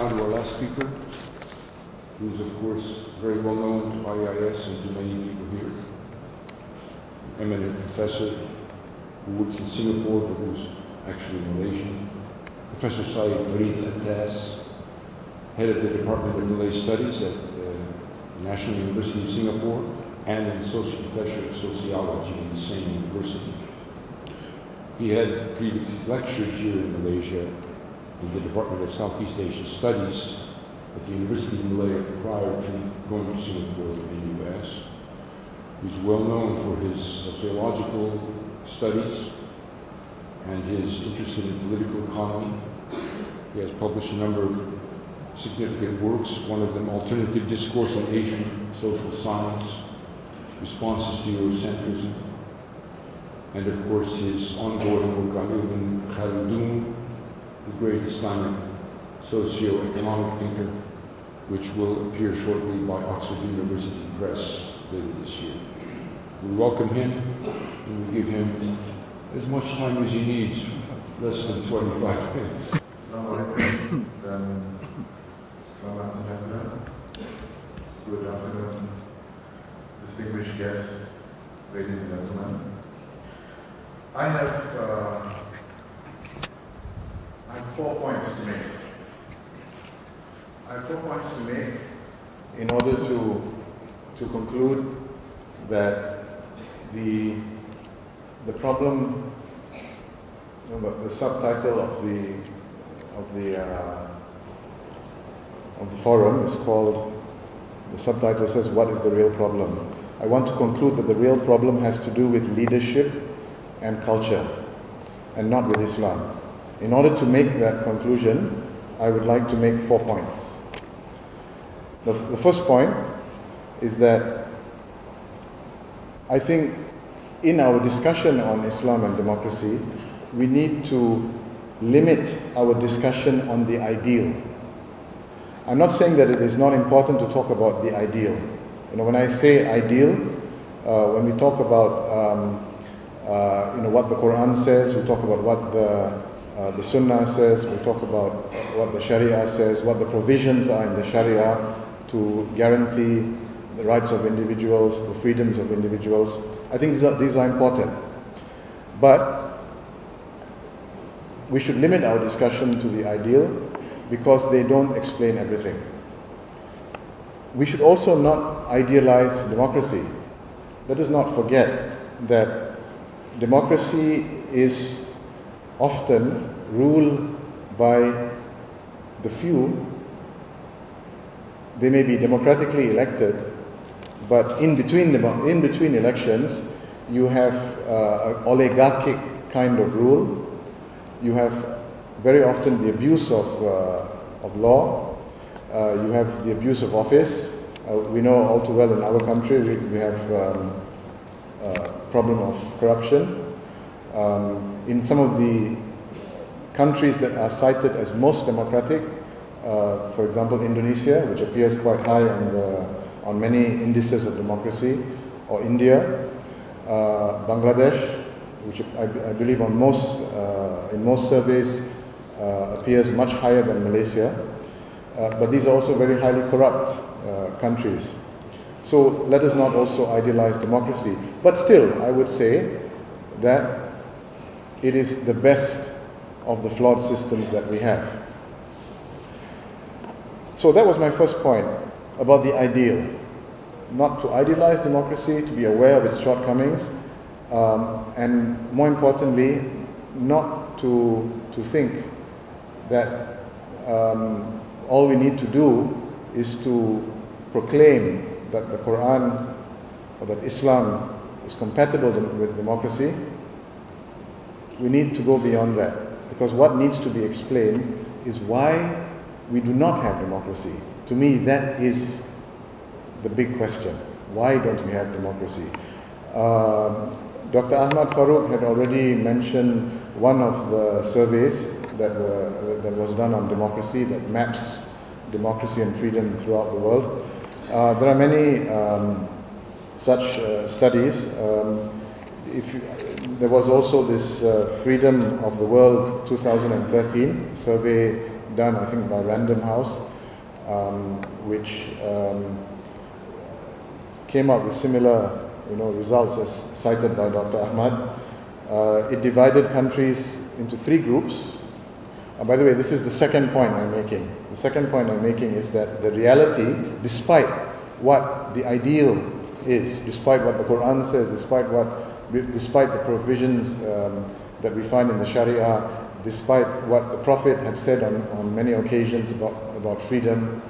now to our last speaker, who is, of course, very well known to IIS and to many people here. An eminent professor who works in Singapore, but who's actually Malaysian. Professor Syed Farid Alatas, head of the Department of Malay Studies at the National University of Singapore, and an associate professor of sociology in the same university. He had previously lectured here in Malaysia in the Department of Southeast Asian Studies at the University of Malaya prior to going to Singapore in the US. He's well known for his sociological studies and his interest in political economy. He has published a number of significant works, one of them Alternative Discourse on Asian Social Science, Responses to Eurocentrism, and of course his ongoing work on Ibn Khaldun, the great Islamic socio-economic thinker, which will appear shortly by Oxford University Press later this year. We welcome him and we give him as much time as he needs, less than 25 minutes. Good afternoon, distinguished guests, ladies and gentlemen. I have 4 points to make. I have 4 points to make in order to conclude that the problem, the subtitle of the forum is called, the subtitle says, "What is the real problem?" I want to conclude that the real problem has to do with leadership and culture, and not with Islam. In order to make that conclusion, I would like to make 4 points. The first point is that I think in our discussion on Islam and democracy, we need to limit our discussion on the ideal. I'm not saying that it is not important to talk about the ideal. When I say ideal, when we talk about what the Quran says, we talk about what the Sunnah says, we talk about what the Sharia says, what the provisions are in the Sharia to guarantee the rights of individuals, the freedoms of individuals. I think these are important. But we should limit our discussion to the ideal because they don't explain everything. We should also not idealize democracy. Let us not forget that democracy is often ruled by the few. They may be democratically elected, but in between elections, you have an oligarchic kind of rule. You have very often the abuse of law. You have the abuse of office. We know all too well in our country we have problem of corruption. In some of the countries that are cited as most democratic, for example Indonesia, which appears quite high on many indices of democracy, or India, Bangladesh, which I believe in most surveys appears much higher than Malaysia, but these are also very highly corrupt countries. So let us not also idealize democracy. But still, I would say that it is the best of the flawed systems that we have. So that was my first point about the ideal. Not to idealize democracy, to be aware of its shortcomings, and more importantly, not to think that all we need to do is to proclaim that the Quran or that Islam is compatible with democracy. We need to go beyond that, because what needs to be explained is why we do not have democracy. To me, that is the big question. Why don't we have democracy? Dr. Ahmad Farooq had already mentioned one of the surveys that was done on democracy that maps democracy and freedom throughout the world. There are many such studies. There was also this Freedom of the World 2013 survey done, I think, by Random House, which came out with similar results as cited by Dr. Ahmad. It divided countries into 3 groups. By the way, this is the second point I'm making. The second point I'm making is that the reality, despite what the ideal is, despite what the Quran says, despite the provisions that we find in the Sharia, despite what the Prophet had said on many occasions about freedom,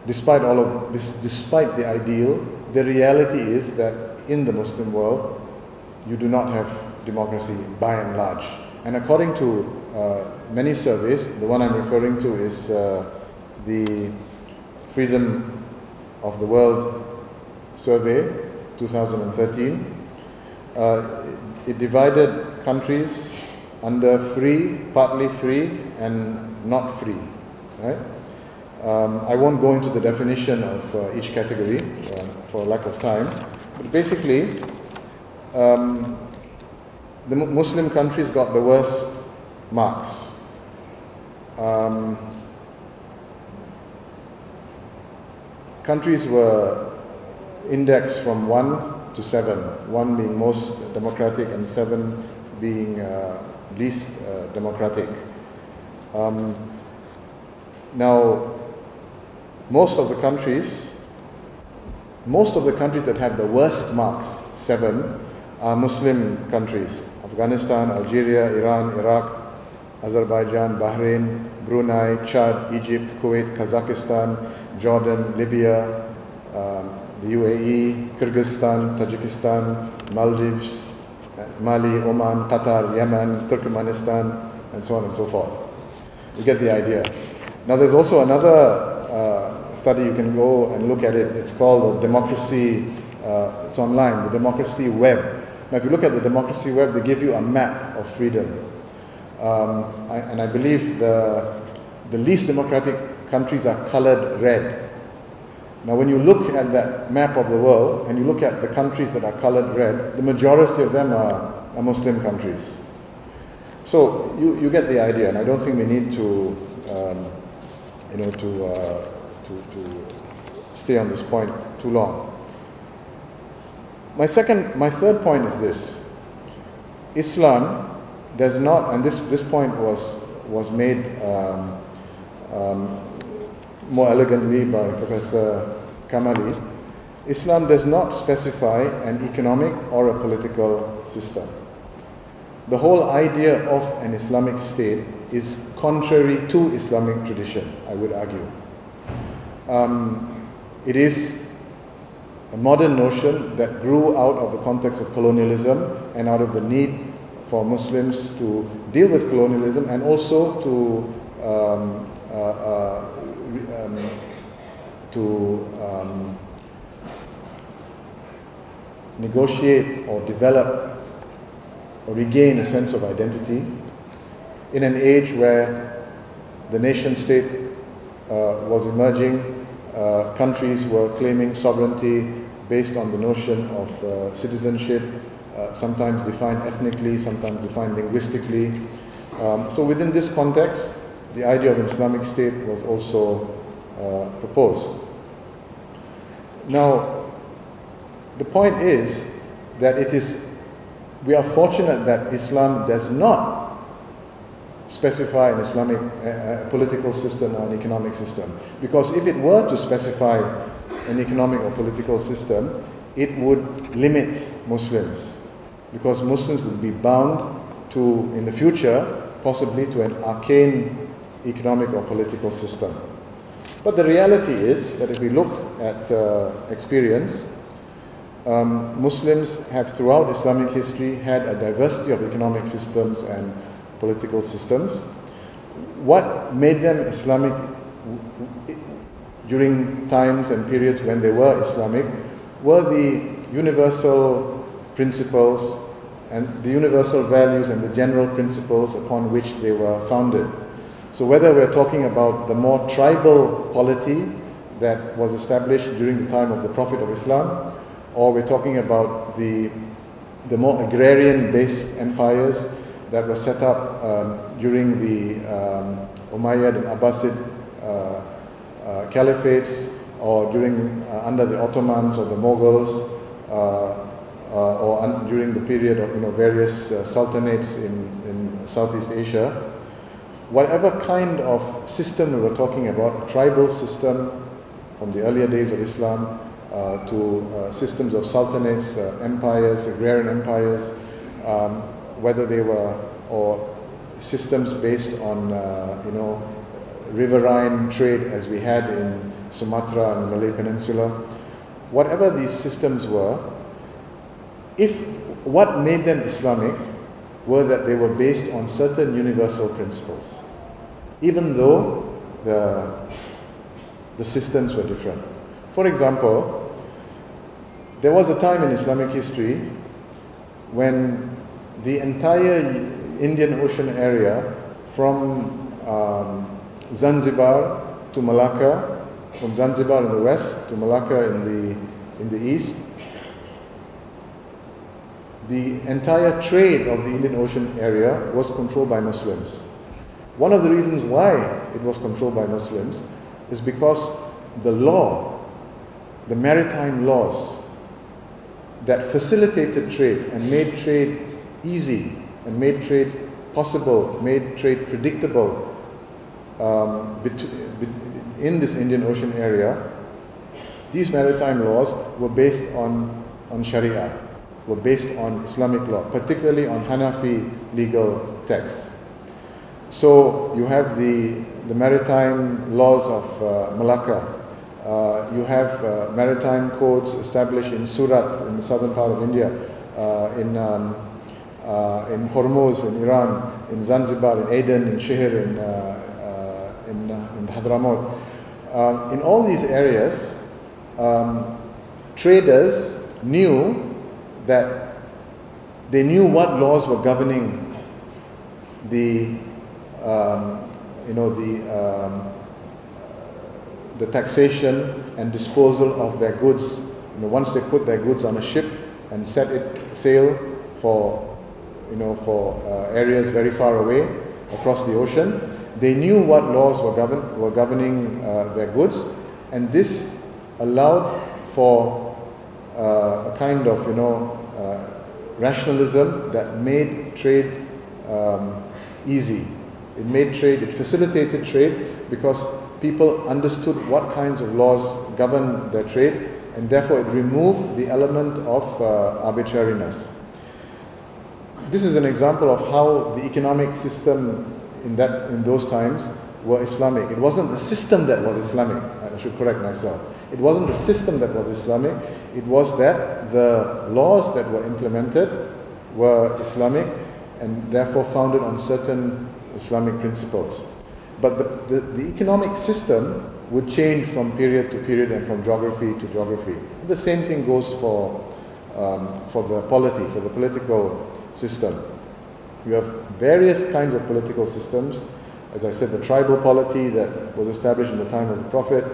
despite all of this, despite the ideal, the reality is that in the Muslim world, you do not have democracy by and large. And according to many surveys, the one I'm referring to is the Freedom of the World Survey 2013. It divided countries under free, partly free, and not free. Right? I won't go into the definition of each category for lack of time, but basically, the Muslim countries got the worst marks. Countries were indexed from 1 to 7, 1 being most democratic and 7 being least democratic. Now, most of the countries that have the worst marks, 7, are Muslim countries. Afghanistan, Algeria, Iran, Iraq, Azerbaijan, Bahrain, Brunei, Chad, Egypt, Kuwait, Kazakhstan, Jordan, Libya, the UAE, Kyrgyzstan, Tajikistan, Maldives, Mali, Oman, Qatar, Yemen, Turkmenistan, and so on and so forth. You get the idea. Now there's also another study, you can go and look at it. It's called the Democracy, it's online, the Democracy Web. Now if you look at the Democracy Web, they give you a map of freedom. And I believe the least democratic countries are colored red. Now when you look at that map of the world and you look at the countries that are colored red, the majority of them are Muslim countries. So you get the idea, and I don't think we need to stay on this point too long. My third point is this: Islam does not, and this point was made more elegantly by Professor Kamali. Islam does not specify an economic or a political system. The whole idea of an Islamic state is contrary to Islamic tradition, I would argue. It is a modern notion that grew out of the context of colonialism and out of the need for Muslims to deal with colonialism and also to negotiate or develop or regain a sense of identity in an age where the nation state was emerging. Countries were claiming sovereignty based on the notion of citizenship, sometimes defined ethnically, sometimes defined linguistically. So within this context, the idea of an Islamic state was also proposed. Now, the point is that we are fortunate that Islam does not specify an Islamic political system or an economic system. Because if it were to specify an economic or political system, it would limit Muslims. Because Muslims would be bound to, in the future, possibly to an arcane economic or political system. But the reality is that if we look at experience, Muslims have throughout Islamic history had a diversity of economic systems and political systems. What made them Islamic during times and periods when they were Islamic were the universal principles and the universal values and the general principles upon which they were founded. So whether we're talking about the more tribal polity that was established during the time of the Prophet of Islam, or we're talking about the more agrarian-based empires that were set up during the Umayyad and Abbasid caliphates, or under the Ottomans or the Mughals, or during the period of various sultanates in Southeast Asia. Whatever kind of system we were talking about, a tribal system from the earlier days of Islam to systems of sultanates, empires, agrarian empires, whether they were, or systems based on riverine trade as we had in Sumatra and the Malay Peninsula, whatever these systems were, what made them Islamic were that they were based on certain universal principles, even though the systems were different. For example, there was a time in Islamic history when the entire Indian Ocean area from Zanzibar to Malacca, from Zanzibar in the west to Malacca in the east, the entire trade of the Indian Ocean area was controlled by Muslims. One of the reasons why it was controlled by Muslims is because the law, the maritime laws that facilitated trade and made trade easy and made trade possible, made trade predictable in this Indian Ocean area, these maritime laws were based on Sharia, were based on Islamic law, particularly on Hanafi legal texts. So you have the maritime laws of Malacca. You have maritime codes established in Surat, in the southern part of India, in Hormuz, in Iran, in Zanzibar, in Aden, in Shihir, in Hadramaut. In all these areas, traders knew that they knew what laws were governing the taxation and disposal of their goods. Once they put their goods on a ship and set it sail for areas very far away across the ocean, they knew what laws were governing their goods, and this allowed for a kind of rationalism that made trade easy. It facilitated trade because people understood what kinds of laws govern their trade, and therefore it removed the element of arbitrariness. This is an example of how the economic system in those times were Islamic. It wasn't the system that was Islamic. I should correct myself. It wasn't the system that was Islamic. It was that the laws that were implemented were Islamic and therefore founded on certain Islamic principles. But the economic system would change from period to period and from geography to geography. The same thing goes for the polity, for the political system. You have various kinds of political systems. As I said, the tribal polity that was established in the time of the Prophet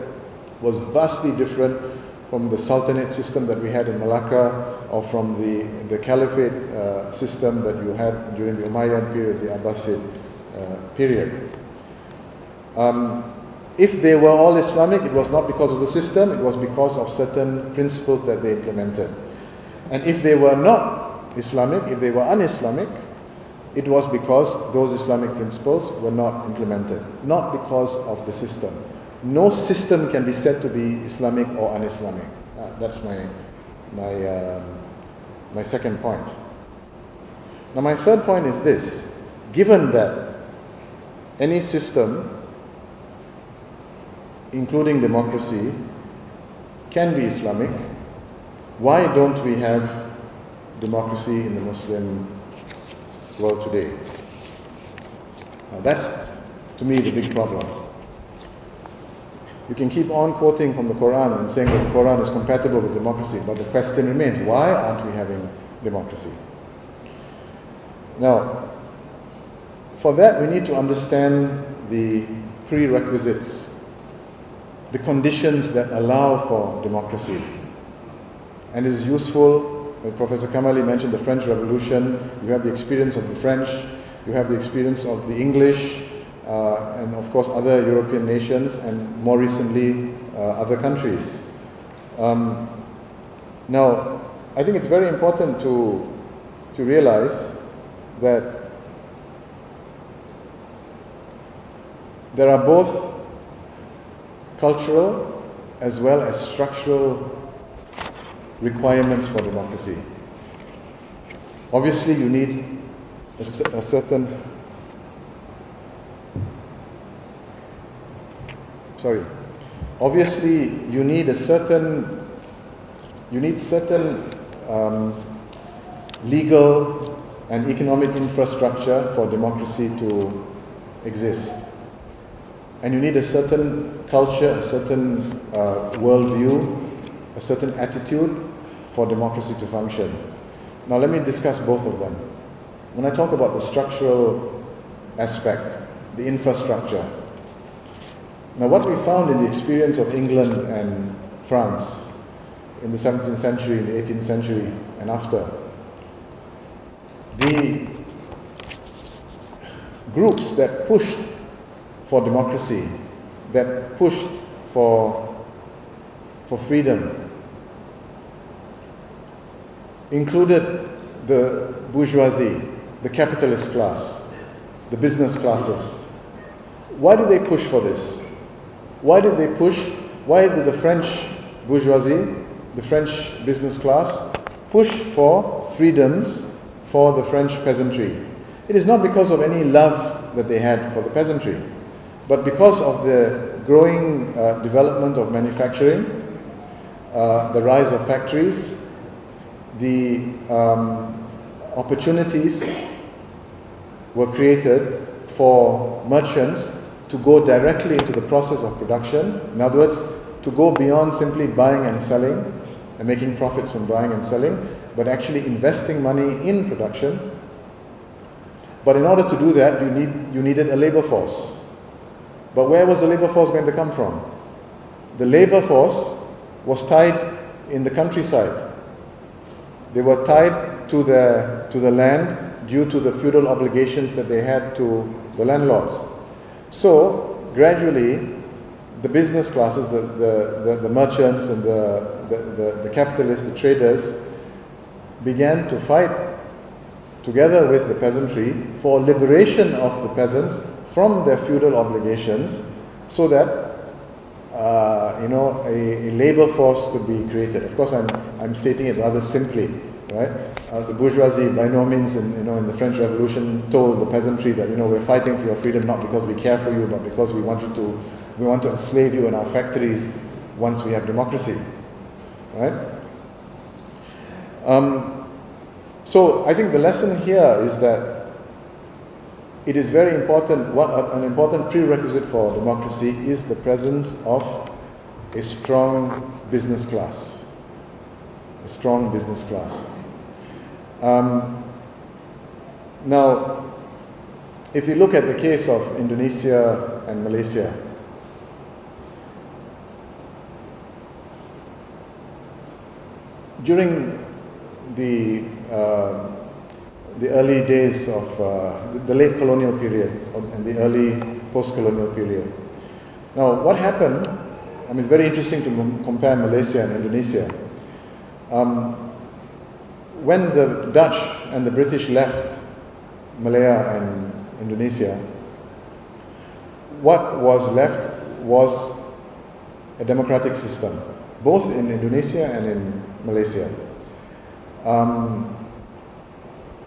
was vastly different from the Sultanate system that we had in Malacca, or from the Caliphate system that you had during the Umayyad period, the Abbasid period. If they were all Islamic, it was not because of the system, it was because of certain principles that they implemented. And if they were not Islamic, if they were un-Islamic, it was because those Islamic principles were not implemented, not because of the system. No system can be said to be Islamic or un-Islamic. That's my second point. Now my third point is this. Given that any system, including democracy, can be Islamic, why don't we have democracy in the Muslim world today? Now that's, to me, the big problem. You can keep on quoting from the Quran and saying that the Quran is compatible with democracy, but the question remains, why aren't we having democracy? Now, for that we need to understand the prerequisites, the conditions that allow for democracy. And it is useful, Professor Kamali mentioned the French Revolution, you have the experience of the French, You have the experience of the English, and of course other European nations, and more recently other countries. Now, I think it's very important to realize that there are both cultural as well as structural requirements for democracy. Obviously, you need a certain legal and economic infrastructure for democracy to exist. And you need a certain culture, a certain worldview, a certain attitude for democracy to function. Now let me discuss both of them. When I talk about the structural aspect, the infrastructure, now what we found in the experience of England and France in the 17th century, in the 18th century and after, the groups that pushed for democracy, that pushed for freedom, included the bourgeoisie, the capitalist class, the business classes. Why did they push for this? Why did they push? Why did the French bourgeoisie, the French business class, push for freedoms for the French peasantry? It is not because of any love that they had for the peasantry, but because of the growing development of manufacturing, the rise of factories, the opportunities were created for merchants to go directly into the process of production. In other words, to go beyond simply buying and selling and making profits from buying and selling, but actually investing money in production. But in order to do that, you needed a labor force. But where was the labor force going to come from? The labor force was tied in the countryside. They were tied to the land due to the feudal obligations that they had to the landlords. So gradually, the business classes, the merchants and the capitalists, the traders, began to fight together with the peasantry for liberation of the peasants from their feudal obligations, so that a labor force could be created. Of course, I'm stating it rather simply, right? The bourgeoisie, by no means, in the French Revolution, told the peasantry that we're fighting for your freedom not because we care for you, but because we want to enslave you in our factories once we have democracy, right? So I think the lesson here is that it is very important, an important prerequisite for democracy is the presence of a strong business class. A strong business class. Now, if you look at the case of Indonesia and Malaysia, during the early days of the late colonial period and the early post-colonial period. Now, what happened, it's very interesting to compare Malaysia and Indonesia. When the Dutch and the British left Malaya and Indonesia, what was left was a democratic system, both in Indonesia and in Malaysia.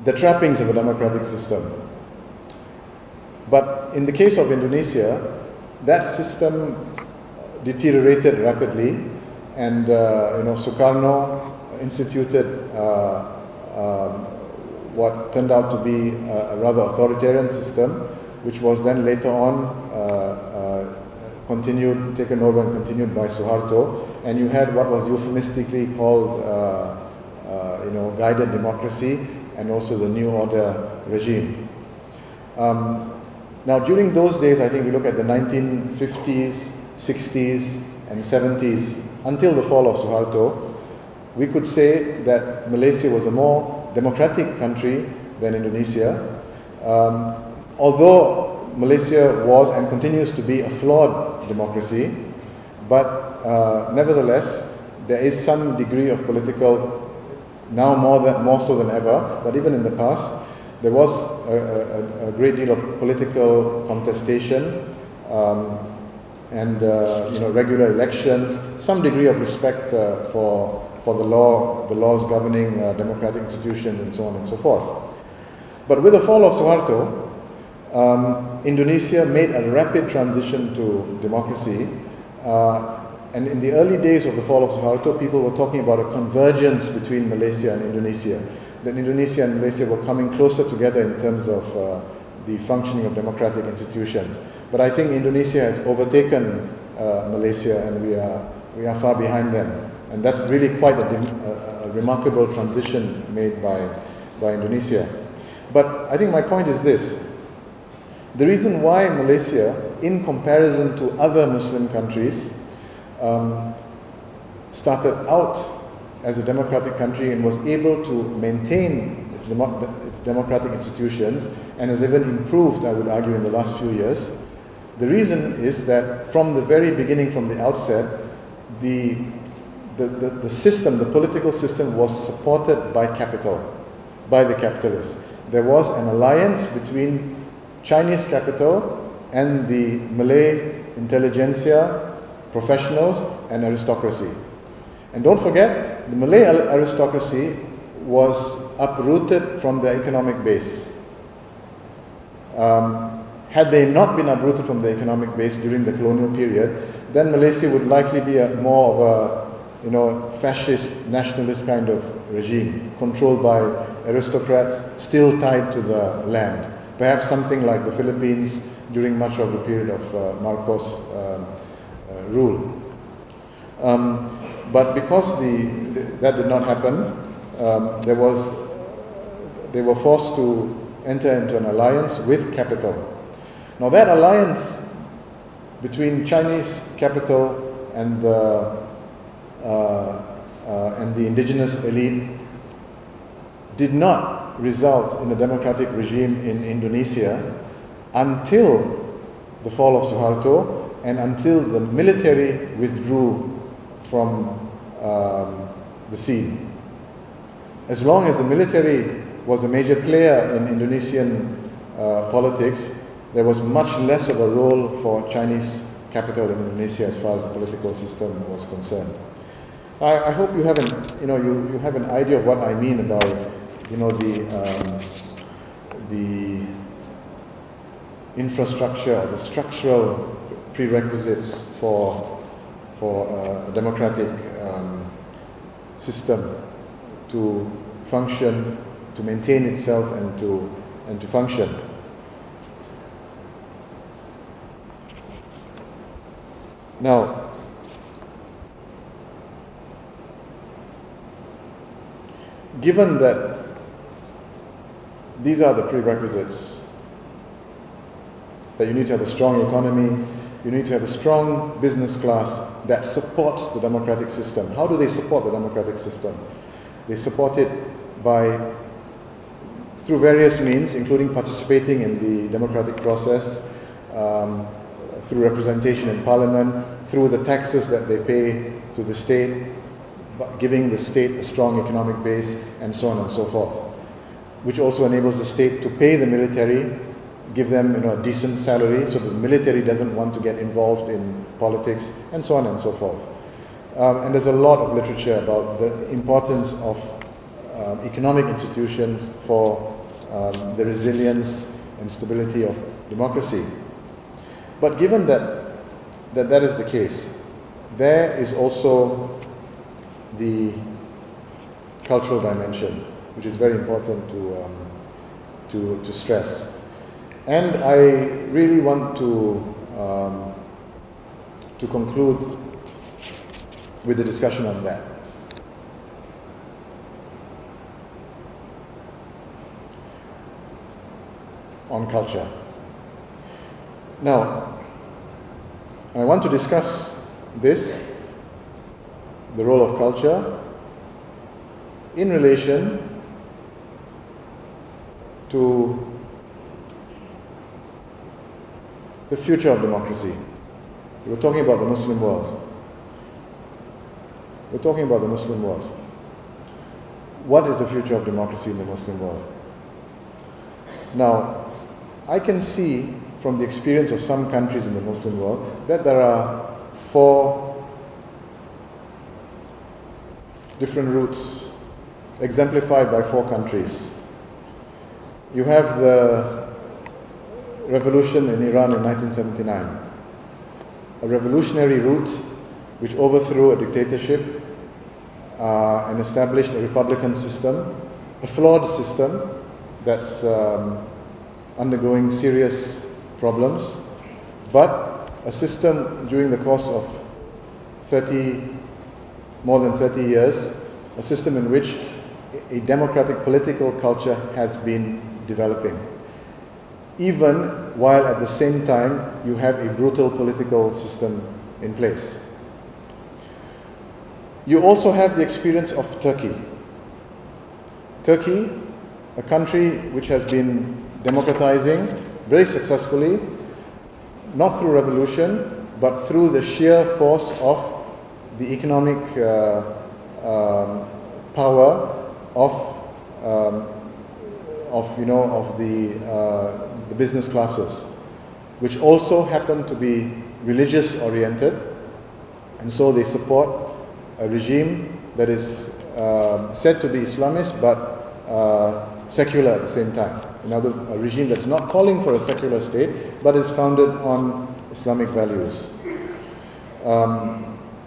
The trappings of a democratic system. But in the case of Indonesia, that system deteriorated rapidly, and Sukarno instituted what turned out to be a rather authoritarian system, which was then later on taken over and continued by Suharto, and you had what was euphemistically called guided democracy, and also the New Order regime. Now, during those days, I think we look at the 1950s, 60s, and 70s, until the fall of Suharto, we could say that Malaysia was a more democratic country than Indonesia. Although Malaysia was and continues to be a flawed democracy, but nevertheless, there is some degree of political, now more so than ever, but even in the past, there was a great deal of political contestation and regular elections, some degree of respect for the laws governing democratic institutions, and so on and so forth. But with the fall of Suharto, Indonesia made a rapid transition to democracy. And in the early days of the fall of Suharto, people were talking about a convergence between Malaysia and Indonesia. That Indonesia and Malaysia were coming closer together in terms of the functioning of democratic institutions. But I think Indonesia has overtaken Malaysia, and we are far behind them. And that's really quite a remarkable transition made by Indonesia. But I think my point is this. The reason why Malaysia, in comparison to other Muslim countries, started out as a democratic country and was able to maintain its democratic institutions and has even improved, I would argue, in the last few years. The reason is that from the very beginning, from the outset, the system, the political system, was supported by capital, by the capitalists. There was an alliance between Chinese capital and the Malay intelligentsia, professionals, and aristocracy. And don't forget, the Malay aristocracy was uprooted from their economic base. Had they not been uprooted from the economic base during the colonial period, then Malaysia would likely be more of a fascist, nationalist kind of regime, controlled by aristocrats still tied to the land. Perhaps something like the Philippines during much of the period of Marcos' rule. But because that did not happen, they were forced to enter into an alliance with capital. Now that alliance between Chinese capital and the indigenous elite did not result in a democratic regime in Indonesia until the fall of Suharto and until the military withdrew from the scene. As long as the military was a major player in Indonesian politics, there was much less of a role for Chinese capital in Indonesia as far as the political system was concerned. I hope you have you have an idea of what I mean about the infrastructure, the structural prerequisites for a democratic system to function, to maintain itself, and to function. Now, given that these are the prerequisites, that you need to have a strong economy, you need to have a strong business class that supports the democratic system. How do they support the democratic system? They support it through various means, including participating in the democratic process, through representation in parliament, through the taxes that they pay to the state, giving the state a strong economic base, and so on and so forth, which also enables the state to pay the military, give them a decent salary, so the military doesn't want to get involved in politics, and so on and so forth. And there's a lot of literature about the importance of economic institutions for the resilience and stability of democracy. But given that is the case, there is also the cultural dimension, which is very important to stress. And I really want to conclude with the discussion on that. On culture. Now, I want to discuss this, the role of culture, in relation to the future of democracy. We're talking about the Muslim world. We're talking about the Muslim world. What is the future of democracy in the Muslim world? Now, I can see from the experience of some countries in the Muslim world that there are 4 different routes exemplified by 4 countries. You have the revolution in Iran in 1979, a revolutionary route which overthrew a dictatorship and established a republican system, a flawed system that's undergoing serious problems, but a system during the course of more than 30 years, a system in which a democratic political culture has been developing, even while at the same time you have a brutal political system in place. You also have the experience of Turkey. Turkey, a country which has been democratizing very successfully, not through revolution, but through the sheer force of the economic power of the business classes, which also happen to be religious oriented, and so they support a regime that is said to be Islamist but secular at the same time. In other words, a regime that's not calling for a secular state but is founded on Islamic values.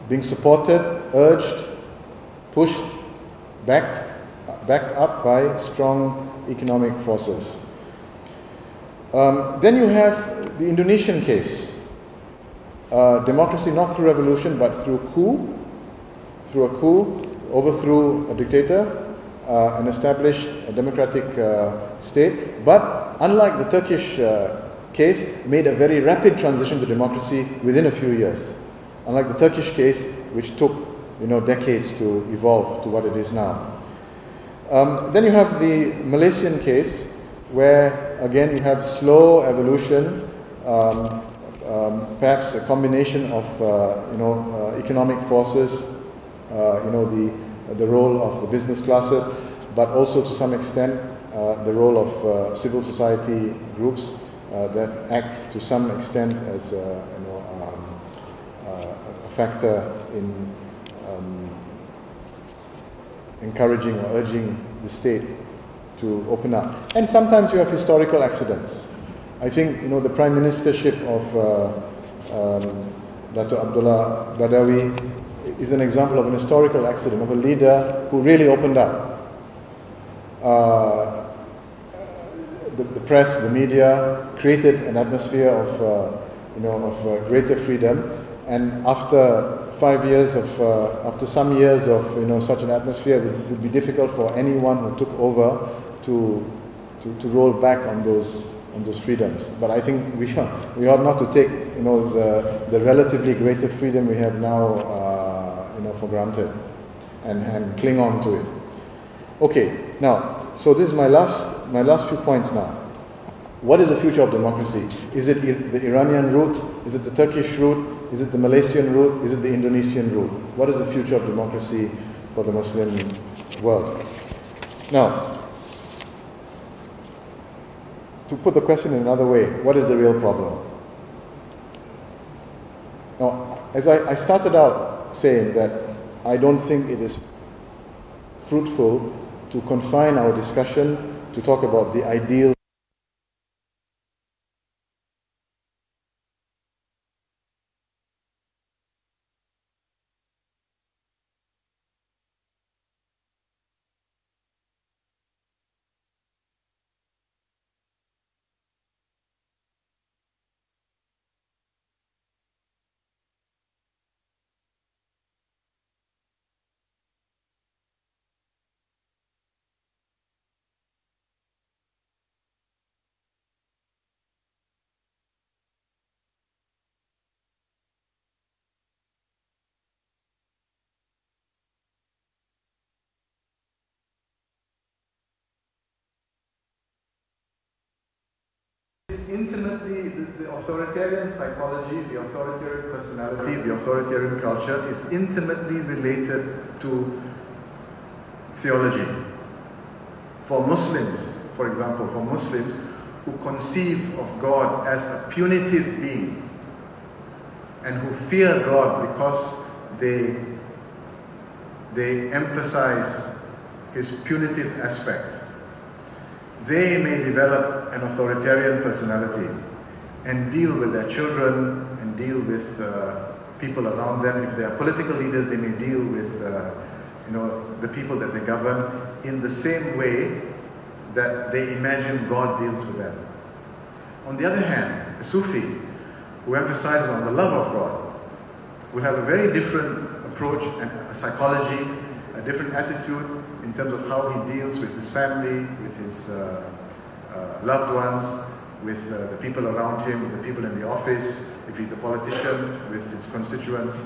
Being supported, urged, pushed, backed up by strong economic forces. Then you have the Indonesian case. Democracy not through revolution but through a coup, overthrew a dictator and established a democratic state, but unlike the Turkish case, made a very rapid transition to democracy within a few years. Unlike the Turkish case, which took decades to evolve to what it is now. Then you have the Malaysian case, where again you have slow evolution, perhaps a combination of economic forces, the role of the business classes, but also to some extent the role of civil society groups that act to some extent as a factor in encouraging or urging the state to open up. And sometimes you have historical accidents. I think the prime ministership of Dato' Abdullah Badawi is an example of an historical accident, of a leader who really opened up. The press, the media created an atmosphere of greater freedom, and after 5 years of, after some years of such an atmosphere, it would be difficult for anyone who took over to roll back on those freedoms. But I think we ought not to take the relatively greater freedom we have now for granted and cling on to it. Okay, now, so this is my last few points now. What is the future of democracy? Is it the Iranian route? Is it the Turkish route? Is it the Malaysian route? Is it the Indonesian route? What is the future of democracy for the Muslim world? Now, to put the question in another way, what is the real problem? Now, as I started out saying that I don't think it is fruitful to confine our discussion to talk about the ideal is intimately, the authoritarian psychology, the authoritarian personality, the authoritarian culture is intimately related to theology. For Muslims, for example, for Muslims who conceive of God as a punitive being and who fear God because they emphasize his punitive aspect, they may develop an authoritarian personality and deal with their children and deal with people around them. If they are political leaders, they may deal with the people that they govern in the same way that they imagine God deals with them. On the other hand, a Sufi who emphasizes on the love of God will have a very different approach and a psychology, a different attitude in terms of how he deals with his family, with his loved ones, with the people around him, with the people in the office, if he's a politician, with his constituents.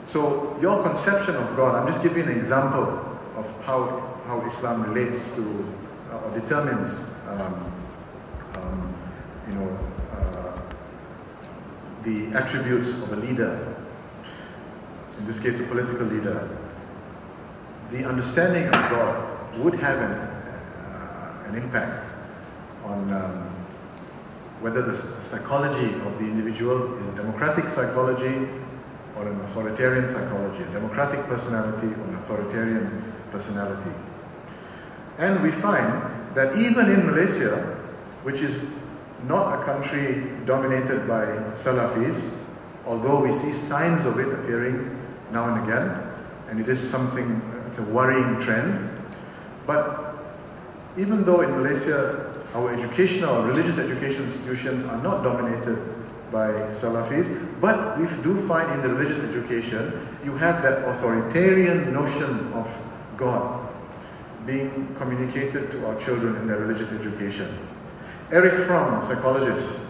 So your conception of God, I'm just giving an example of how Islam relates to or determines the attributes of a leader, in this case a political leader. The understanding of God would have an impact on whether the psychology of the individual is a democratic psychology or an authoritarian psychology, a democratic personality or an authoritarian personality. And we find that even in Malaysia, which is not a country dominated by Salafis, although we see signs of it appearing now and again, and it is something, it's a worrying trend, but even though in Malaysia our educational, religious education institutions are not dominated by Salafis, but we do find in the religious education, you have that authoritarian notion of God being communicated to our children in their religious education. Erich Fromm, psychologist,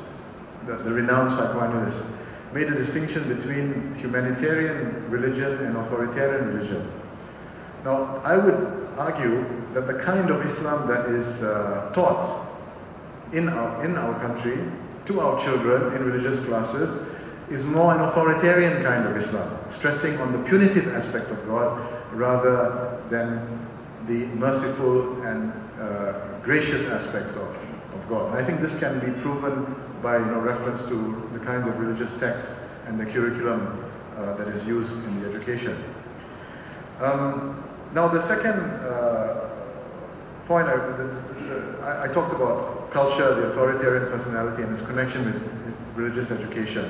the renowned psychoanalyst, made a distinction between humanitarian religion and authoritarian religion. Now, I would argue that the kind of Islam that is taught in our country to our children in religious classes is more an authoritarian kind of Islam, stressing on the punitive aspect of God rather than the merciful and gracious aspects of God. And I think this can be proven by reference to the kinds of religious texts and the curriculum that is used in the education. Now the second point, I talked about culture, the authoritarian personality and its connection with religious education.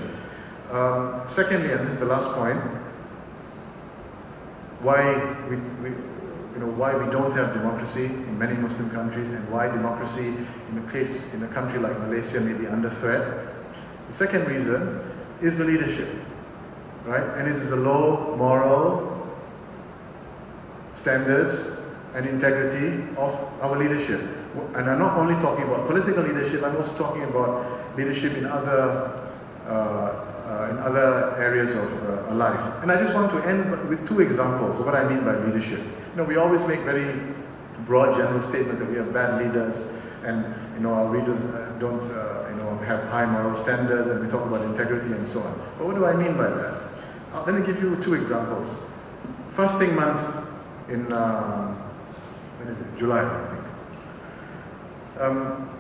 Secondly, and this is the last point, why we don't have democracy in many Muslim countries and why democracy in a country like Malaysia may be under threat. The second reason is the leadership, right? And it is the low moral standards and integrity of our leadership. And I'm not only talking about political leadership, I'm also talking about leadership in other areas of life. And I just want to end with two examples of what I mean by leadership. We always make very broad general statements that we have bad leaders and our leaders don't have high moral standards, and we talk about integrity and so on. But what do I mean by that? Let me give you two examples. Fasting month in when is it? July, I think.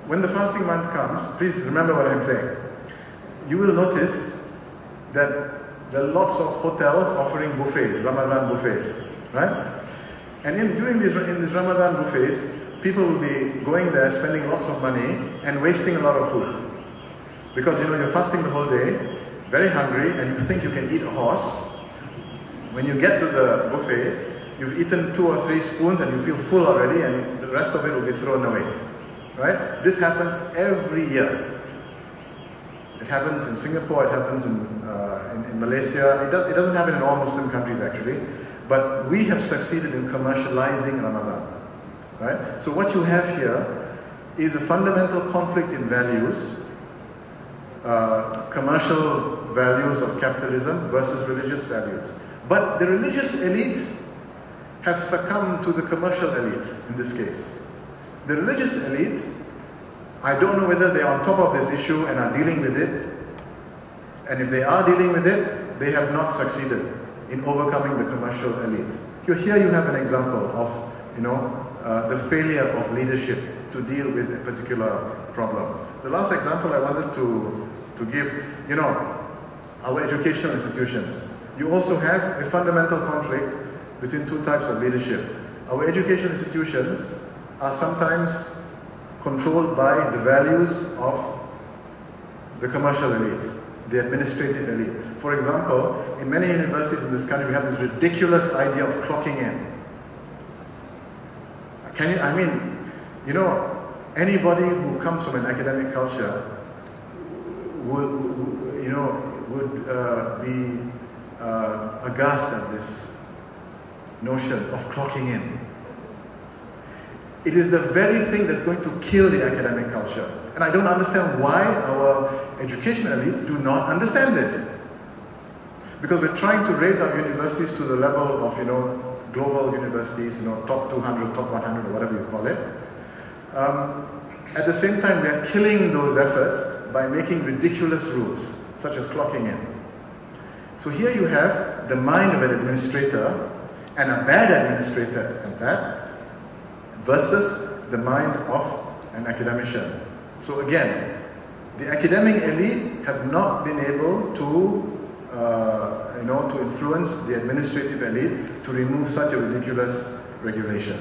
When the fasting month comes, please remember what I'm saying. You will notice that there are lots of hotels offering buffets, Ramadan buffets, right? And during these Ramadan buffets, people will be going there, spending lots of money and wasting a lot of food. Because you're fasting the whole day, very hungry, and you think you can eat a horse. When you get to the buffet, you've eaten 2 or 3 spoons and you feel full already, and the rest of it will be thrown away. Right? This happens every year. It happens in Singapore, it happens in Malaysia. It doesn't happen in all Muslim countries actually. But we have succeeded in commercializing Ramadan. Right? So what you have here is a fundamental conflict in values, commercial values of capitalism versus religious values. But the religious elite have succumbed to the commercial elite in this case. The religious elite I don't know whether they're on top of this issue and are dealing with it. And if they are dealing with it, they have not succeeded in overcoming the commercial elite. Here you have an example of, the failure of leadership to deal with a particular problem. The last example I wanted to give, our educational institutions. You also have a fundamental conflict between two types of leadership. Our educational institutions are sometimes controlled by the values of the commercial elite, the administrative elite. For example, in many universities in this country, we have this ridiculous idea of clocking in. Anybody who comes from an academic culture would be aghast at this notion of clocking in. It is the very thing that's going to kill the academic culture. And I don't understand why our educational elite do not understand this. Because we're trying to raise our universities to the level of, global universities, top 200, top 100, or whatever you call it. At the same time, we are killing those efforts by making ridiculous rules, such as clocking in. So here you have the mind of an administrator, and a bad administrator at that, versus the mind of an academician. So again, the academic elite have not been able to to influence the administrative elite to remove such a ridiculous regulation.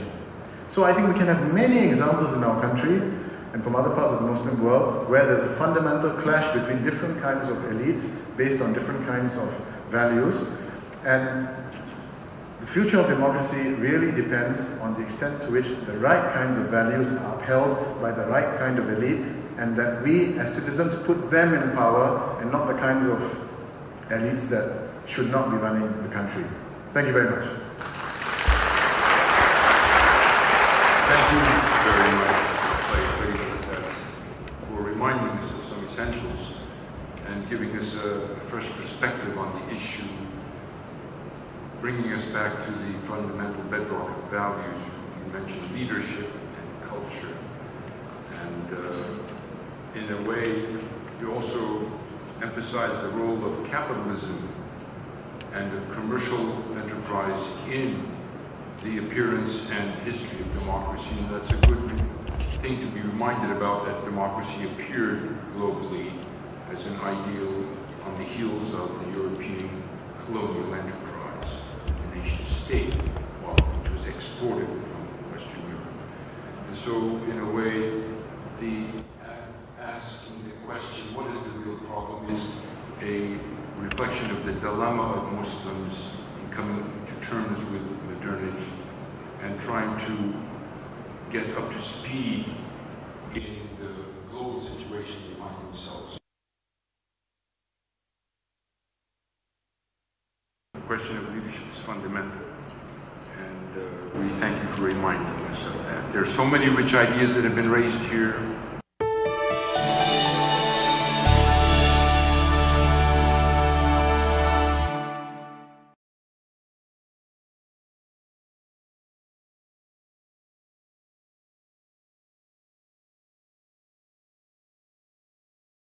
So I think we can have many examples in our country and from other parts of the Muslim world where there's a fundamental clash between different kinds of elites based on different kinds of values. And the future of democracy really depends on the extent to which the right kinds of values are upheld by the right kind of elite, and that we as citizens put them in power and not the kinds of elites that should not be running the country. Thank you very much. Thank you very much, Syed Farid, for reminding us of some essentials and giving us a fresh perspective on the issue, bringing us back to the fundamental bedrock of values. You mentioned leadership and culture, and in a way, you also emphasize the role of capitalism and of commercial enterprise in the appearance and history of democracy. And that's a good thing to be reminded about, that democracy appeared globally as an ideal on the heels of the European colonial enterprise, the nation state, which was exported from Western Europe. And so, in a way, asking the question, what is the real problem, is a reflection of the dilemma of Muslims in coming to terms with modernity and trying to get up to speed in the global situation they find themselves. The question of leadership is fundamental, and we thank you for reminding us of that. There are so many rich ideas that have been raised here.